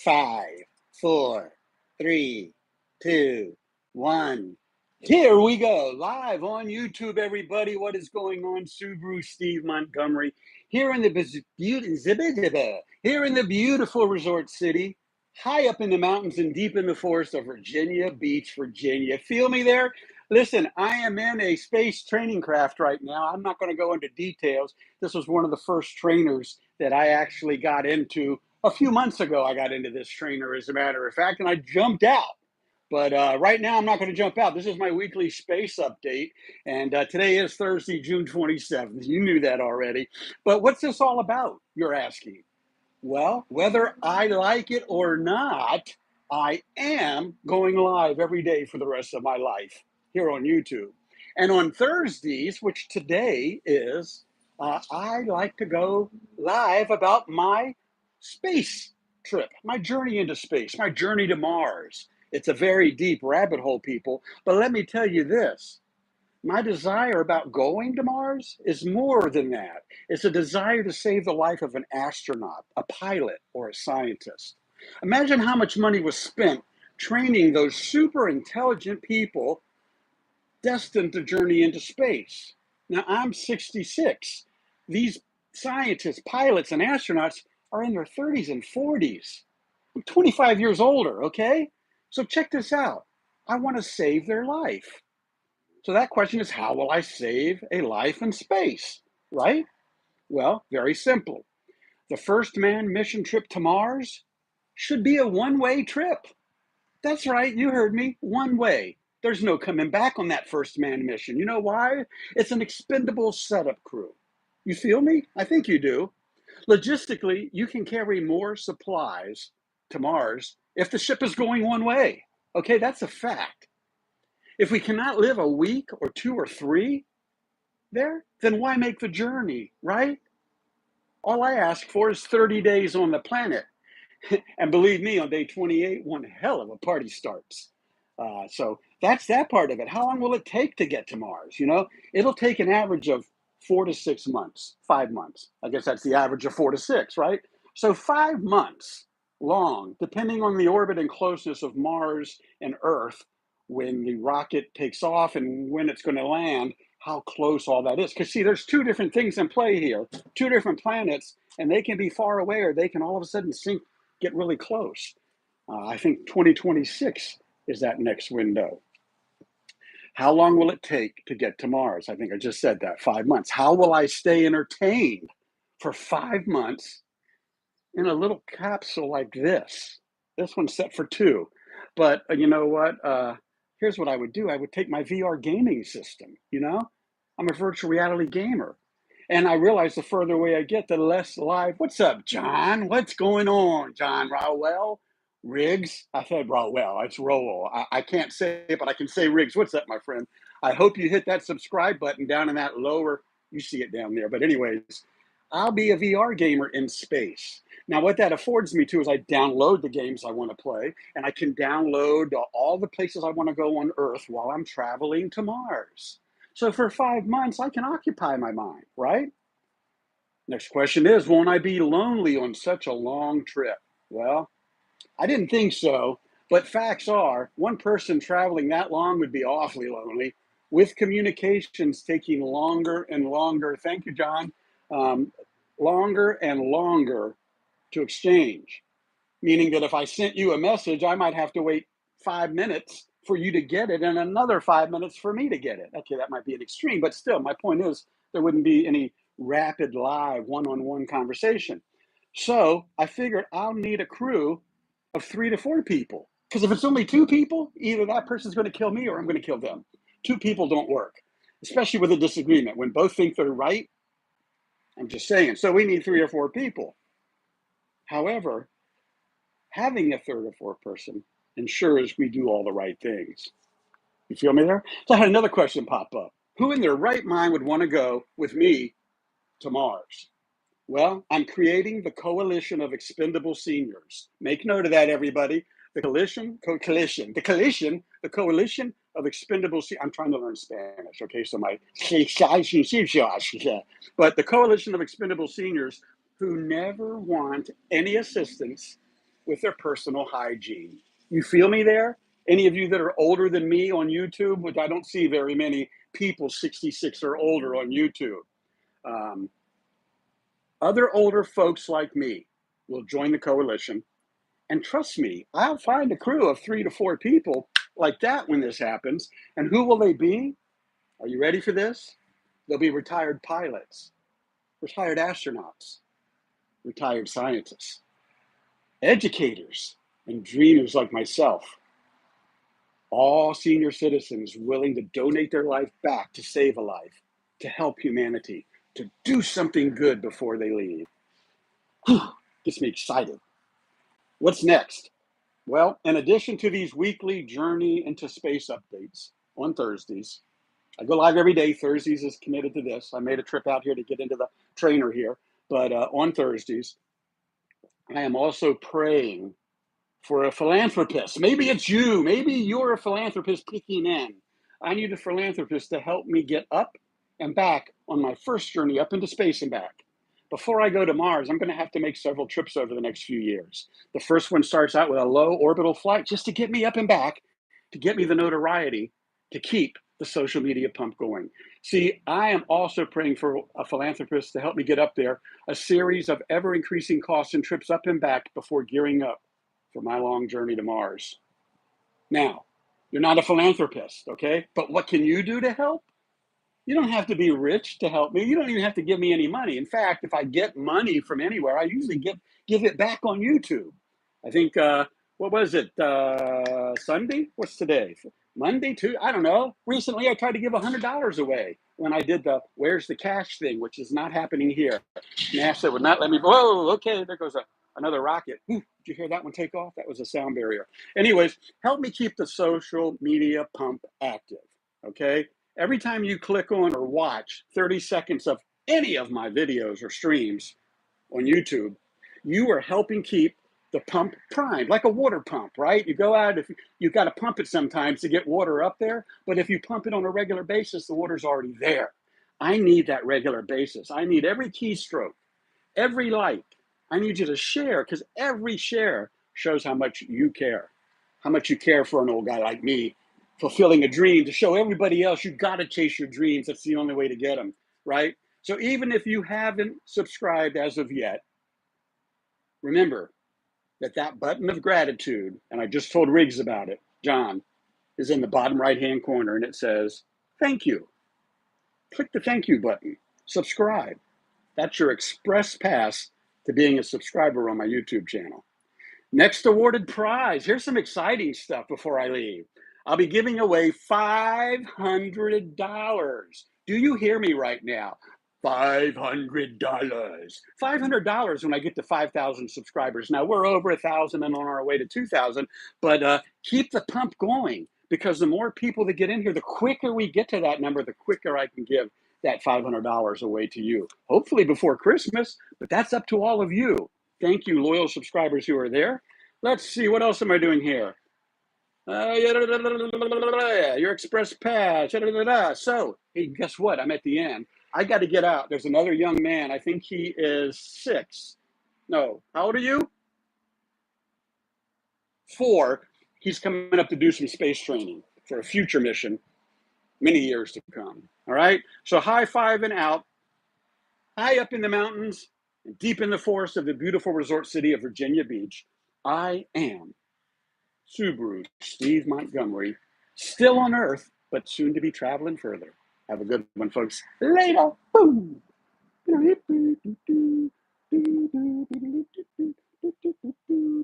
5, 4, 3, 2, 1. Here we go, live on YouTube, everybody. What is going on? SubaruSteve Montgomery here in the beautiful resort city, high up in the mountains and deep in the forest of Virginia Beach, Virginia. Feel me there? Listen, I am in a space training craft right now. I'm not going to go into details. This was one of the first trainers that I actually got into a few months ago. I got into this trainer, as a matter of fact, and I jumped out. But right now, I'm not going to jump out. This is my weekly space update. And today is Thursday, June 27th. You knew that already. But what's this all about, you're asking? Well, whether I like it or not, I am going live every day for the rest of my life here on YouTube. And on Thursdays, which today is, I like to go live about my space trip, my journey into space, my journey to Mars. It's a very deep rabbit hole, people. But let me tell you this. My desire about going to Mars is more than that. It's a desire to save the life of an astronaut, a pilot, or a scientist. Imagine how much money was spent training those super intelligent people destined to journey into space. Now, I'm 66. These scientists, pilots, and astronauts are in their 30s and 40s. I'm 25 years older, okay? So check this out. I want to save their life. So that question is, how will I save a life in space, right? Well, very simple. The first manned mission trip to Mars should be a one-way trip. That's right, you heard me, one way. There's no coming back on that first manned mission. You know why? It's an expendable setup crew. You feel me? I think you do. Logistically, you can carry more supplies to Mars if the ship is going one way. Okay, that's a fact. If we cannot live a week or 2 or 3 there, then why make the journey, right? All I ask for is 30 days on the planet. And believe me, on day 28, one hell of a party starts. So that's that part of it. How long will it take to get to Mars? You know, it'll take an average of 4 to 6 months, 5 months. I guess that's the average of 4 to 6, right? So 5 months long, depending on the orbit and closeness of Mars and Earth, when the rocket takes off and when it's going to land, how close all that is. Because see, there's 2 different things in play here, 2 different planets, and they can be far away or they can all of a sudden get really close. I think 2026 is that next window. How long will it take to get to Mars? I think I just said that, 5 months. How will I stay entertained for 5 months in a little capsule like this? This one's set for 2. But you know what? Here's what I would do. I would take my VR gaming system, you know? I'm a virtual reality gamer. And I realize the further away I get, the less live. What's up, John? What's going on, John Rowell? Riggs? I said Rowell. It's Rowell. I can't say it, but I can say Riggs. What's up, my friend? I hope you hit that subscribe button down in that lower. You see it down there. But anyways, I'll be a VR gamer in space. Now, what that affords me to is I download the games I want to play, and I can download all the places I want to go on Earth while I'm traveling to Mars. So for 5 months, I can occupy my mind, right? Next question is, won't I be lonely on such a long trip? Well, I didn't think so, but facts are, one person traveling that long would be awfully lonely, with communications taking longer and longer. Thank you, John. Longer and longer to exchange, meaning that if I sent you a message, I might have to wait 5 minutes for you to get it and another 5 minutes for me to get it. Okay, that might be an extreme, but still, my point is there wouldn't be any rapid live one-on-one conversation. So I figured I'll need a crew of 3 to 4 people, because if it's only 2 people, either that person's going to kill me or I'm going to kill them. 2 people don't work, especially with a disagreement. When both think they're right, I'm just saying. So we need 3 or 4 people. However, having a 3rd or 4th person ensures we do all the right things. You feel me there? So I had another question pop up. Who in their right mind would want to go with me to Mars? Well, I'm creating the Coalition of Expendable Seniors. Make note of that, everybody. The Coalition of Expendable Seniors. I'm trying to learn Spanish, okay? So but the Coalition of Expendable Seniors who never want any assistance with their personal hygiene. You feel me there? Any of you that are older than me on YouTube, which I don't see very many people 66 or older on YouTube. Other older folks like me will join the coalition. And trust me, I'll find a crew of 3 to 4 people like that when this happens. And who will they be? Are you ready for this? They'll be retired pilots, retired astronauts, retired scientists, educators, and dreamers like myself. All senior citizens willing to donate their life back to save a life, to help humanity, to do something good before they leave. Gets me excited. What's next? Well, in addition to these weekly Journey into Space updates on Thursdays, I go live every day. Thursdays is committed to this. I made a trip out here to get into the trainer here, but on Thursdays, I am also praying for a philanthropist. Maybe it's you. Maybe you're a philanthropist peeking in. I need a philanthropist to help me get up and back on my first journey up into space and back. Before I go to Mars, I'm going to have to make several trips over the next few years. The first one starts out with a low orbital flight just to get me up and back, to get me the notoriety, to keep the social media pump going. See, I am also praying for a philanthropist to help me get up there, a series of ever-increasing costs and trips up and back before gearing up for my long journey to Mars. Now, you're not a philanthropist, okay? But what can you do to help? You don't have to be rich to help me. You don't even have to give me any money. In fact, if I get money from anywhere, I usually give it back on YouTube. I think, what was it, Sunday? What's today? Monday, too? I don't know. Recently, I tried to give $100 away when I did the Where's the Cash thing, which is not happening here. NASA would not let me. Whoa, okay, there goes another rocket. Did you hear that one take off? That was a sound barrier. Anyways, help me keep the social media pump active, okay? Every time you click on or watch 30 seconds of any of my videos or streams on YouTube, you are helping keep the pump primed, like a water pump, right? You go out, if you've got to pump it sometimes to get water up there, but if you pump it on a regular basis, the water's already there. I need that regular basis. I need every keystroke, every like. I need you to share, because every share shows how much you care for an old guy like me, fulfilling a dream, to show everybody else you got to chase your dreams. That's the only way to get them, right? So even if you haven't subscribed as of yet, remember that button of gratitude, and I just told Riggs about it, John, is in the bottom right-hand corner, and it says, thank you. Click the thank you button. Subscribe. That's your express pass to being a subscriber on my YouTube channel. Next awarded prize. Here's some exciting stuff before I leave. I'll be giving away $500. Do you hear me right now? $500. $500 when I get to 5,000 subscribers. Now we're over 1,000 and on our way to 2,000, but keep the pump going, because the more people that get in here, the quicker we get to that number, the quicker I can give that $500 away to you. Hopefully before Christmas, but that's up to all of you. Thank you, loyal subscribers who are there. Let's see, what else am I doing here? Your express pass. So, hey, guess what? I'm at the end. I got to get out. There's another young man. I think he is 6. No, how old are you? 4. He's coming up to do some space training for a future mission, many years to come. All right? So high fiving out, high up in the mountains, and deep in the forest of the beautiful resort city of Virginia Beach, I am SubaruSteve Montgomery, still on Earth, but soon to be traveling further. Have a good one, folks. Later. Boom.